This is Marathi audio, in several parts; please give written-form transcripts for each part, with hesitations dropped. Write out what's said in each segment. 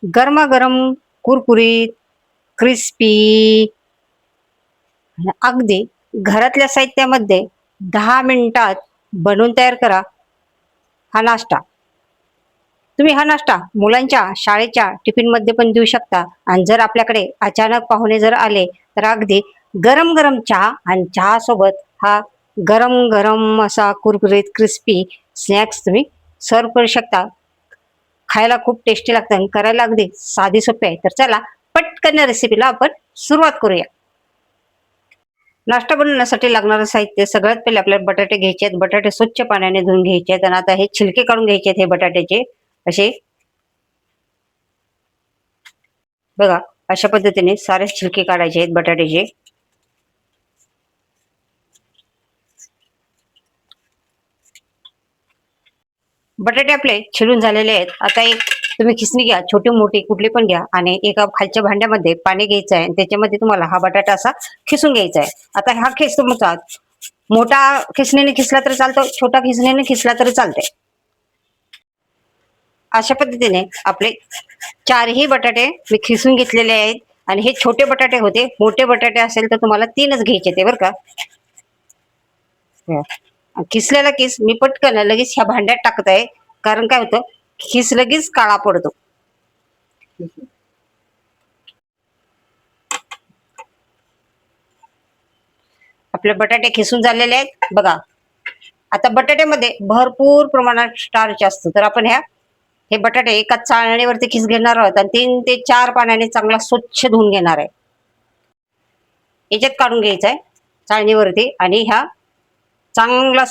गरमागरम कुरकुरीत क्रिस्पी अगदी घरातल्या साहित्यामध्ये 10 मिनिटात बनवून तयार करा हा नाश्ता. तुम्ही हा नाश्ता मुलांच्या शाळेच्या टिफिनमध्ये पण देऊ शकता. आणि जर आपल्याकडे अचानक पाहुणे जर आले तर अगदी गरम गरम चहा आणि चहा सोबत हा गरम गरम असा कुरकुरीत क्रिस्पी स्नॅक्स तुम्ही सर्व करू शकता. खायला खूप टेस्टी लागतं आणि करायला अगदी साधी सोपी आहे. तर चला पटकन रेसिपीला आपण सुरुवात करूया. नाश्ता बनवण्यासाठी लागणारं साहित्य सगळ्यात पहिले आपल्याला बटाटे घ्यायचे आहेत. बटाटे स्वच्छ पाण्याने धुवून घ्यायचे आहेत आणि आता हे छिलके काढून घ्यायचे आहेत. हे बटाट्याचे असे बघा, अशा पद्धतीने सारे छिलके काढायचे आहेत बटाट्याचे. बटाटे आपले छिलून झालेले आहेत. आता एक तुम्ही खिसणी घ्या, छोटी मोठी कुठली पण घ्या आणि एका खालच्या भांड्यामध्ये पाणी घ्यायचं आहे आणि त्याच्यामध्ये तुम्हाला हा बटाटा असा खिसून घ्यायचा आहे. आता हा खिस तुमचा मोठा खिसणीने खिसला तरी चालतो, छोटा खिसणीने खिसला तरी चालतंय. अशा पद्धतीने आपले चारही बटाटे मी खिसून घेतलेले आहेत आणि हे छोटे बटाटे होते. मोठे बटाटे असेल तर तुम्हाला 3च घ्यायचे ते बरं का. खिसलेला किस मी पटकन लगेच ह्या भांड्यात टाकत आहे, कारण काय होतं खिस लगेच काळा पडतो. आपले बटाटे खिसून झालेले आहेत बघा. आता बटाट्यामध्ये भरपूर प्रमाणात स्टार्च असतं, तर आपण हे बटाटे एका चाळणीवरती खिस घेणार आहोत आणि 3 ते 4 पाण्याने चांगला स्वच्छ धुवून घेणार आहे. याच्यात काढून घ्यायचा आहे चाळणीवरती आणि ह्या चांगला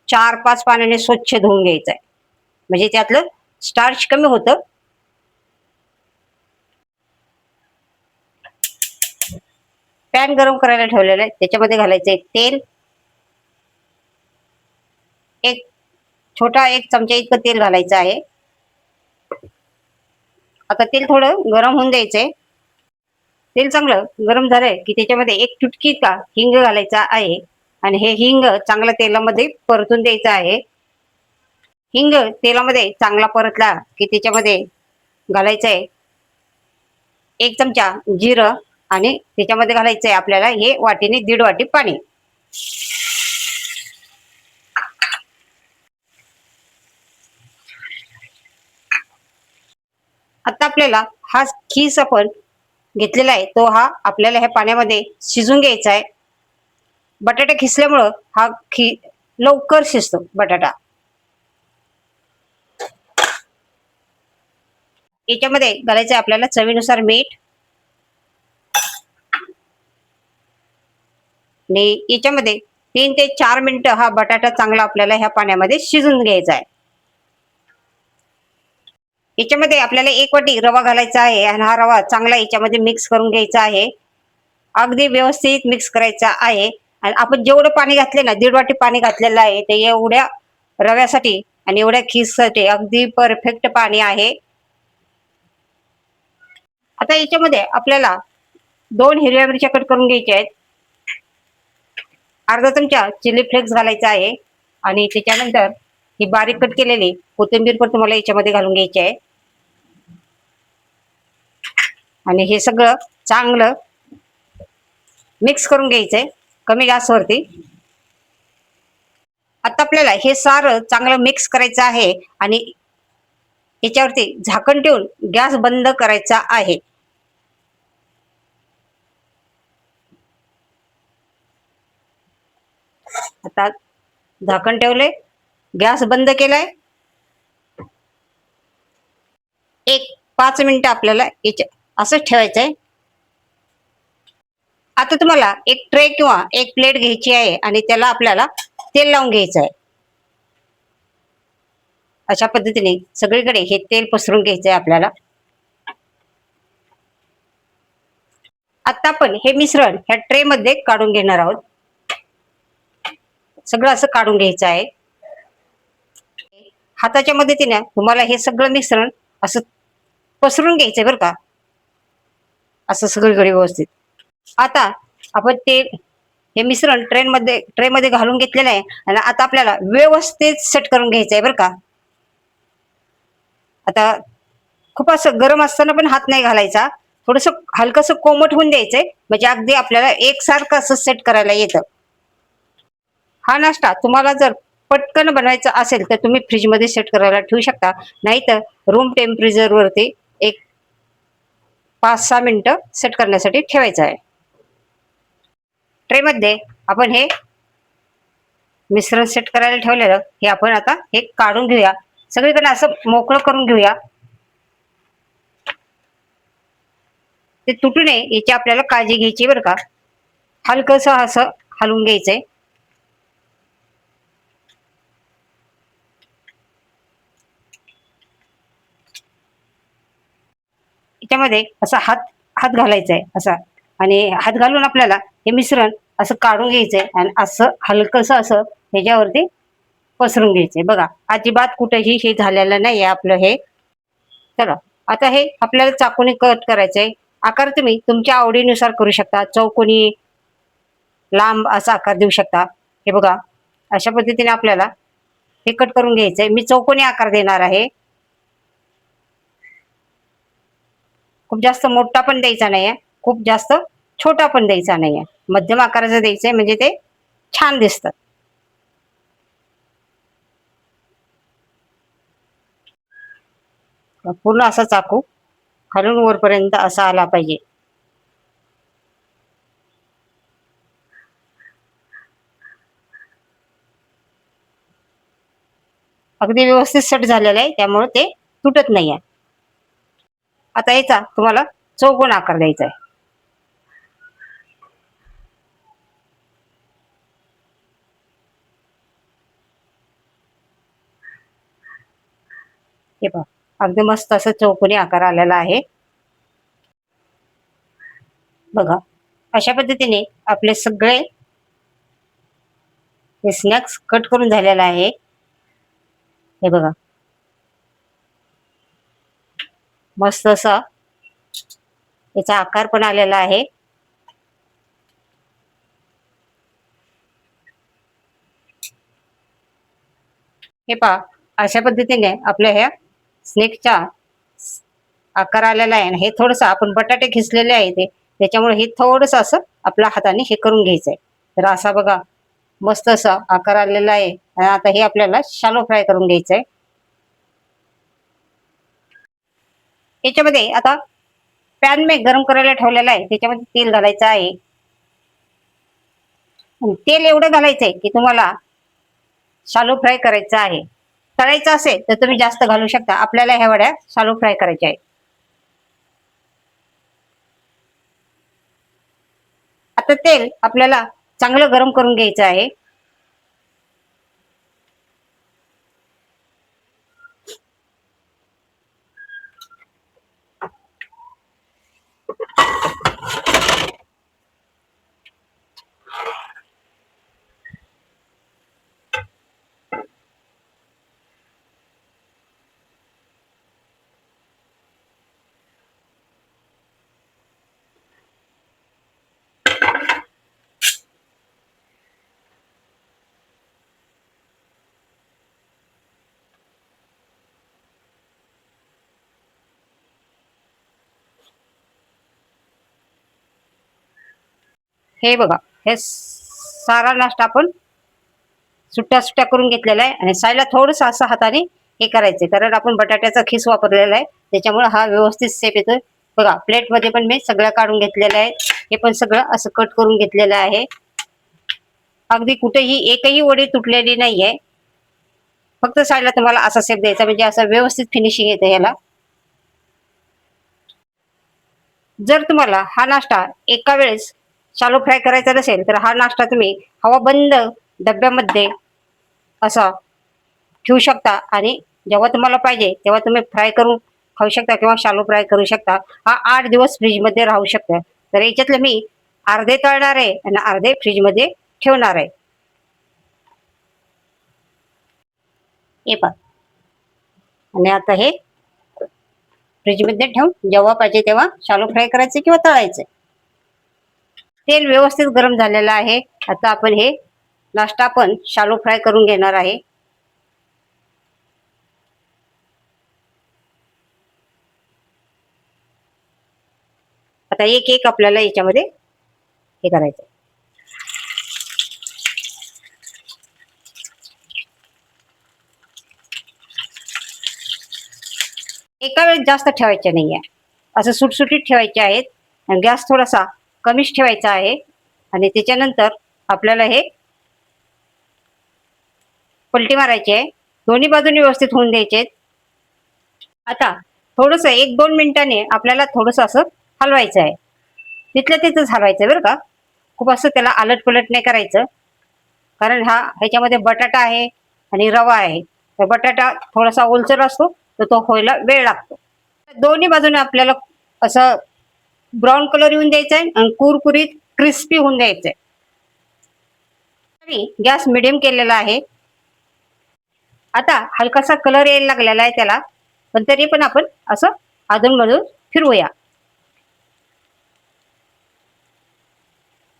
4-5 पाण्याने स्वच्छ धुवून घ्यायचा आहे, म्हणजे त्यातलं स्टार्च कमी होतं. पॅन गरम करायला ठेवलेलं आहे, त्याच्यामध्ये घालायचं आहे तेल. एक छोटा 1 चमचा इतकं तेल घालायचं आहे. आता तेल थोडं गरम होऊन द्यायचंय. तेल चांगलं गरम झालंय की त्याच्यामध्ये 1 चुटकी का हिंग घालायचा आहे आणि हे हिंग चांगलं तेलामध्ये परतून द्यायचं आहे. हिंग तेलामध्ये चांगला परतला की त्याच्यामध्ये घालायचं आहे 1 चमचा जिरं आणि त्याच्यामध्ये घालायचं आहे आपल्याला हे वाटीने 1.5 वाटी पाणी. आता आपल्याला हा खीस आपण घेतलेला आहे तो हा आपल्याला ह्या पाण्यामध्ये शिजून घ्यायचा आहे. बटाटा खिसल्यामुळं हा लवकर शिजतो बटाटा. याच्यामध्ये घालायचं आहे आपल्याला चवीनुसार मीठ आणि याच्यामध्ये 3 ते 4 मिनिटं हा बटाटा चांगला आपल्याला ह्या पाण्यामध्ये शिजून घ्यायचा आहे. याच्यामध्ये आपल्याला 1 वाटी रवा घालायचा आहे आणि हा रवा चांगला याच्यामध्ये मिक्स करून घ्यायचा आहे. अगदी व्यवस्थित मिक्स करायचा आहे आणि आपण जेवढं पाणी घातले ना 1.5 वाटी पाणी घातलेलं आहे ते एवढ्या रव्यासाठी आणि एवढ्या खीससाठी अगदी परफेक्ट पाणी आहे. आता याच्यामध्ये आपल्याला 2 हिरव्या मिरच्या कट करून घ्यायच्या आहेत. अर्धा चमचा चिली फ्लेक्स घालायचा आहे आणि त्याच्यानंतर ही बारीक कट केलेली कोथिंबीर पण तुम्हाला याच्यामध्ये घालून घ्यायची आहे आणि हे सगळं चांगलं मिक्स करून घ्यायचंय कमी गॅसवरती. आता आपल्याला हे सारं चांगलं मिक्स करायचं आहे आणि याच्यावरती झाकण ठेवून गॅस बंद करायचा आहे. आता झाकण ठेवले, गॅस बंद केलाय. 5 मिनिटं आपल्याला असंच ठेवायचंय. आता तुम्हाला एक ट्रे किंवा एक प्लेट घ्यायची आहे आणि त्याला आपल्याला तेल लावून घ्यायचं आहे. अशा पद्धतीने सगळीकडे हे तेल पसरून घ्यायचंय आपल्याला. आता आपण हे मिश्रण ह्या ट्रे मध्ये काढून घेणार आहोत. सगळं असं काढून घ्यायचं आहे. हाताच्या मदतीने तुम्हाला हे सगळं मिश्रण असं पसरून घ्यायचंय बरं का, असं सगळीकडे व्यवस्थित. आता आपण ते हे मिश्रण ट्रे मध्ये घालून घेतलेलं आहे आणि आता आपल्याला व्यवस्थित सेट करून घ्यायचंय बरं का. आता खूप असं गरम असताना पण हात नाही घालायचा, थोडंसं हलकंसं कोमट होऊन द्यायचंय, म्हणजे अगदी आपल्याला एकसारखं असं सेट करायला येतं. हा नाश्ता तुम्हाला जर पटकन बनवायचा असेल तर तुम्ही फ्रीजमध्ये सेट करायला ठेवू शकता, नाहीतर रूम टेम्परेचरवरती एक 5-6 मिनिटं सेट करण्यासाठी ठेवायचं आहे. ट्रेमध्ये आपण हे मिश्रण सेट करायला ठेवलेलं हे आपण आता हे काढून घेऊया, सगळीकडे असं मोकळं करून घेऊया. ते तुटू नये याची आपल्याला काळजी घ्यायची बरं का. हलकंसं असं हलवून घ्यायचंय. याच्यामध्ये असा हात हात घालायचा आहे असा, आणि हात घालून आपल्याला हे मिश्रण असं काढून घ्यायचंय आणि असं हलकंसं असं ह्याच्यावरती पसरून घ्यायचंय. बघा, अजिबात कुठेही हे झालेलं नाहीये आपलं हे. चला, आता हे आपल्याला चाकूने कट करायचंय. आकार तुम्ही तुमच्या आवडीनुसार करू शकता, चौकोनी, लांब असा आकार देऊ शकता. हे बघा, अशा पद्धतीने आपल्याला हे कट करून घ्यायचंय. मी चौकोनी आकार देणार आहे. खूप जास्त मोठा पण द्यायचा नाहीये, खूप जास्त छोटा पण द्यायचा नाहीये, मध्यम आकाराचा द्यायचंय, म्हणजे ते छान दिसतात. पूर्ण असा चाकू खालून वरपर्यंत असा आला पाहिजे. अगदी व्यवस्थित सेट झालेलं आहे, त्यामुळे ते तुटत नाहीये. आता याचा तुम्हाला चौकोन आकार द्यायचा आहे. हे पहा, अगदी मस्त असं चौकोनी आकार आलेला आहे. बघा, अशा पद्धतीने आपले सगळे हे स्नॅक्स कट करून झालेला आहे. हे बघा, मस्त असा याचा आकार पण आलेला आहे. हे पहा, अशा पद्धतीने आपल्या ह्या स्नेकचा आकार आलेला आहे. हे थोडंसं आपण बटाटे खिसलेले आहे ते, त्याच्यामुळे हे थोडंसं असं आपल्या हाताने हे करून घ्यायचंय. तर असा बघा, मस्त असा आकार आलेला आहे. आणि आता हे आपल्याला शालो फ्राय करून घ्यायचंय. याच्यामध्ये आता पॅन मी गरम करायला ठेवलेला आहे, त्याच्यामध्ये तेल घालायचं आहे. तेल एवढं घालायचंय की तुम्हाला शालो फ्राय करायचं आहे. तळायचं असेल तर तुम्ही जास्त घालू शकता. आपल्याला ह्या वड्या शालो फ्राय करायच्या आहेत. आता तेल आपल्याला चांगलं गरम करून घ्यायचं आहे. हे बघा, हे सारा नाश्ता आपण सुट्ट्या सुट्ट्या करून घेतलेला आहे, आणि साईडला थोडंसं असं हाताने हे करायचंय, कारण आपण बटाट्याचा खिस वापरलेला आहे, त्याच्यामुळे हा व्यवस्थित शेप येतोय. बघा, प्लेटमध्ये पण मी सगळं काढून घेतलेलं आहे. हे पण सगळं असं कट करून घेतलेलं आहे. अगदी कुठेही एकही वडी तुटलेली नाहीये. फक्त साईडला तुम्हाला असा शेप द्यायचा, म्हणजे असं व्यवस्थित फिनिशिंग येतं ह्याला. जर तुम्हाला हा नाश्ता एका वेळेस शालो फ्राय करायचा नसेल तर हा नाश्ता तुम्ही हवाबंद डब्यामध्ये असा ठेवू शकता, आणि जेव्हा तुम्हाला पाहिजे तेव्हा तुम्ही फ्राय करून खाऊ शकता किंवा शालो फ्राय करू शकता. हा 8 दिवस फ्रीजमध्ये राहू शकतो. तर याच्यातलं मी अर्धे तळणार आहे आणि अर्धे फ्रीजमध्ये ठेवणार आहे. हे पहा, आणि आता हे फ्रीजमध्ये ठेवून जेव्हा पाहिजे तेव्हा शालो फ्राय करायचे किंवा तळायचे. तेल व्यवस्थित गरम झालेलं आहे. आता आपण हे नाश्ता पण शालो फ्राय करून घेणार आहे. आता एक एक आपल्याला याच्यामध्ये हे करायचं. एका वेळेस जास्त ठेवायचे नाहीये, असं सुटसुटीत ठेवायचे आहेत. आणि गॅस थोडासा कमीच ठेवायचा आहे. आणि त्याच्यानंतर आपल्याला हे पलटी मारायची आहे. दोन्ही बाजूनी व्यवस्थित होऊन द्यायचे. आता थोडस 1-2 मिनिटांनी आपल्याला थोडस असं हलवायचं आहे. तिथल्या तिथंच हलवायचं आहे बरं का. खूप असं त्याला आलट पलट नाही करायचं, कारण ह्याच्यामध्ये बटाटा आहे आणि रवा आहे. तर बटाटा थोडासा ओलसर असतो, तर तो व्हायला वेळ लागतो. दोन्ही बाजूने आपल्याला असं ब्राऊन कलर येऊन द्यायचा आहे आणि कुरकुरीत क्रिस्पी होऊन द्यायचंय. मी गॅस मिडियम केलेला आहे. आता हलकासा कलर यायला लागलेला आहे त्याला, पण तरी पण आपण असं अधूनमधून फिरवूया.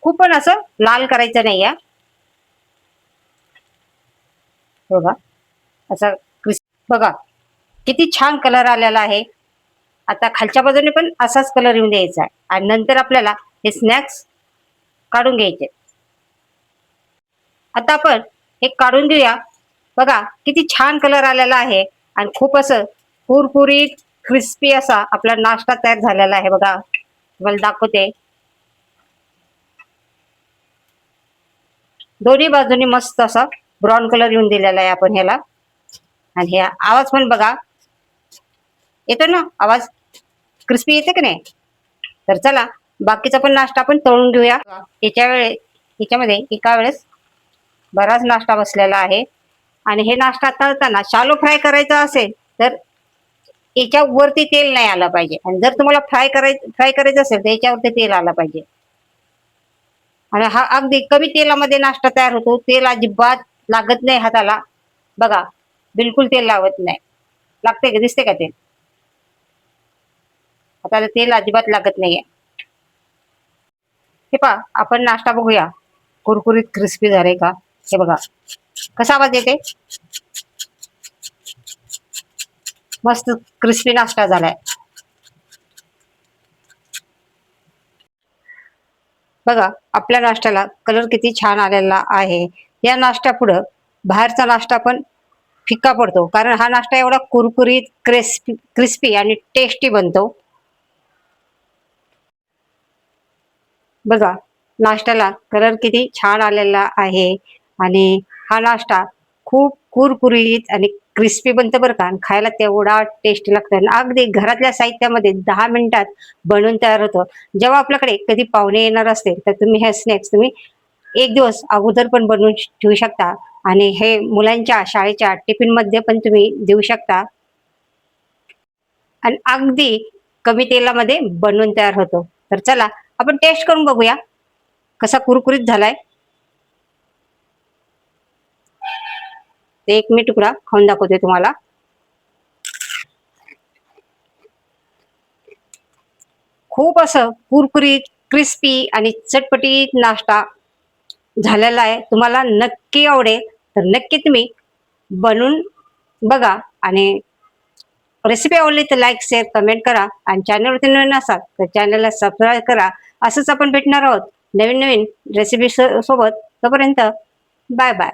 खूप पण असं लाल करायचं नाही या. बघा असा बघा किती छान कलर आलेला आहे. आता खालच्या बाजूने पण असाच कलर येऊन द्यायचा आहे आणि नंतर आपल्याला हे स्नॅक्स काढून घ्यायचे. आता आपण हे काढून घेऊया. बघा किती छान कलर आलेला आहे आणि खूप असं कुरकुरीत क्रिस्पी असा आपला नाश्ता तयार झालेला आहे. बघा तुम्हाला दाखवते. दोन्ही बाजूनी मस्त असा ब्राऊन कलर येऊन दिलेला आहे आपण ह्याला. आणि हे आवाज पण बघा येतो ना, आवाज क्रिस्पी येते की नाही. तर चला बाकीचा पण नाश्ता आपण तळून घेऊया. याच्यामध्ये एका वेळेस बराच नाश्ता बसलेला आहे. आणि हे नाश्ता तळताना शालो फ्राय करायचा असेल तर याच्यावरती तेल नाही आलं पाहिजे, आणि जर तुम्हाला फ्राय करायचं असेल तर याच्यावरती तेल आलं पाहिजे. आणि हा अगदी कमी तेलामध्ये नाश्ता तयार होतो. तेल अजिबात लागत नाही हाताला. बघा बिलकुल तेल लावत नाही. लागते का, दिसते का तेल? हाताला तेल अजिबात लागत नाहीये. हे पहा आपण नाश्ता बघूया कुरकुरीत क्रिस्पी झाले का. हे बघा कसा आवाज येते. मस्त क्रिस्पी नाश्ता झालाय. बघा आपल्या नाश्त्याला कलर किती छान आलेला आहे. या नाश्त्यापुढं बाहेरचा नाश्ता पण फिक्का पडतो, कारण हा नाश्ता एवढा कुरकुरीत क्रिस्पी आणि टेस्टी बनतो. बघा नाश्त्याला कलर किती छान आलेला आहे. आणि हा नाश्ता खूप कुरकुरीत आणि क्रिस्पी बनतं बरं का. आणि खायला तेवढा टेस्टी लागतं. आणि अगदी घरातल्या साहित्यामध्ये 10 मिनिटात बनवून तयार होतं. जेव्हा आपल्याकडे कधी पाहुणे येणार असतील तर तुम्ही हे स्नॅक्स तुम्ही एक दिवस अगोदर पण बनवून ठेवू शकता. आणि हे मुलांच्या शाळेच्या टिफिन मध्ये पण तुम्ही देऊ शकता. आणि अगदी कमी तेलामध्ये बनवून तयार होतो. तर चला आपण टेस्ट करून बघूया कसा कुरकुरीत झालाय. एक मी तुकडा खाऊन दाखवते तुम्हाला. खूप असं कुरकुरीत क्रिस्पी आणि चटपटीत नाश्ता झालेला आहे. तुम्हाला नक्की आवडेल, तर नक्की तुम्ही बनवून बघा. आणि रेसिपी आवडली तर लाईक शेअर कमेंट करा. आणि चॅनलवरती नवीन असाल तर चॅनलला सबस्क्राईब करा. असंच आपण भेटणार आहोत नवीन नवीन रेसिपी सोबत. तोपर्यंत बाय बाय.